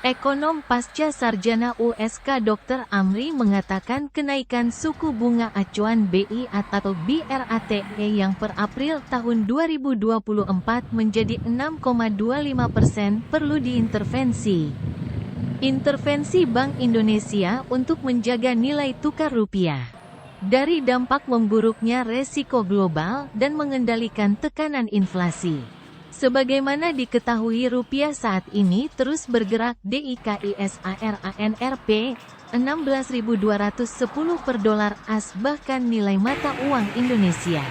Ekonom pasca sarjana USK Dr. Amri mengatakan kenaikan suku bunga acuan BI atau BRATE yang per April tahun 2024 menjadi 6,25% perlu diintervensi. Intervensi Bank Indonesia untuk menjaga nilai tukar rupiah dari dampak memburuknya resiko global dan mengendalikan tekanan inflasi. Sebagaimana diketahui rupiah saat ini terus bergerak DIKISARANRP 16.210 per dolar AS, bahkan nilai mata uang Indonesia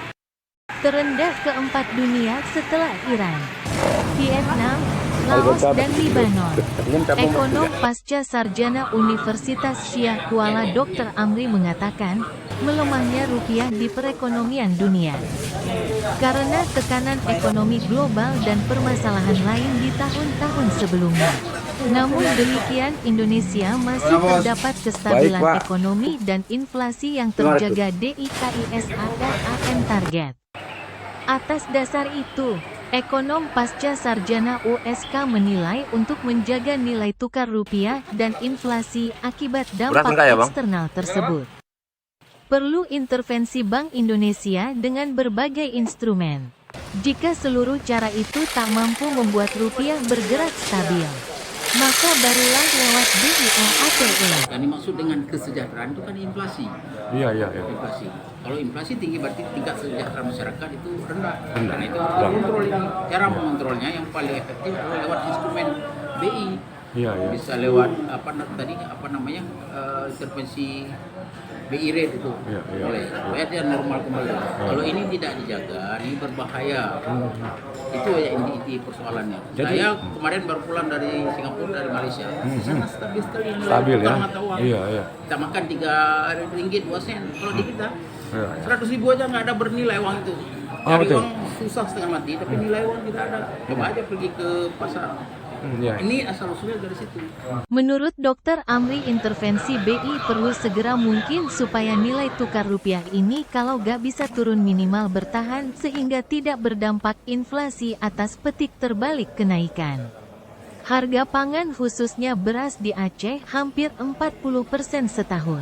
terendah keempat dunia setelah Iran, Vietnam, Laos dan Libanon. Ekonom pasca sarjana Universitas Syah Kuala Dr. Amri mengatakan, melemahnya rupiah di perekonomian dunia karena tekanan ekonomi global dan permasalahan lain di tahun-tahun sebelumnya. Namun demikian, Indonesia masih terdapat kestabilan ekonomi dan inflasi yang terjaga DIKISARAN target. Atas dasar itu, ekonom pasca sarjana USK menilai untuk menjaga nilai tukar rupiah dan inflasi akibat dampak eksternal tersebut, perlu intervensi Bank Indonesia dengan berbagai instrumen. Jika seluruh cara itu tak mampu membuat rupiah bergerak stabil, maka barulah lewat BIRATE. Yang dimaksud dengan kesejahteraan itu kan inflasi. Iya. Inflasi. Kalau inflasi tinggi berarti tingkat kesejahteraan masyarakat itu rendah. Karena itu kontrol ini. Cara mengontrolnya yang paling efektif adalah lewat instrumen BI. Iya. Bisa lewat intervensi BI rate itu. Boleh. Supaya dia normal kembali. Kalau ini tidak dijaga, ini berbahaya. Itu ya inti persoalannya. Saya kemarin baru pulang dari Singapura, dari Malaysia. Di sana stabil sekali. Stabil ya. Mata uang. Iya. Kita makan 3 ringgit 2 sen. Kalau di kita 100.000 aja nggak ada bernilai uang itu. Cari uang susah setengah mati, tapi nilai uang tidak ada. Coba aja pergi ke pasar. Ini asal-usulnya dari situ. Menurut Dr. Amri, intervensi BI perlu segera mungkin supaya nilai tukar rupiah ini kalau gak bisa turun minimal bertahan sehingga tidak berdampak inflasi atas petik terbalik kenaikan harga pangan khususnya beras di Aceh hampir 40% setahun.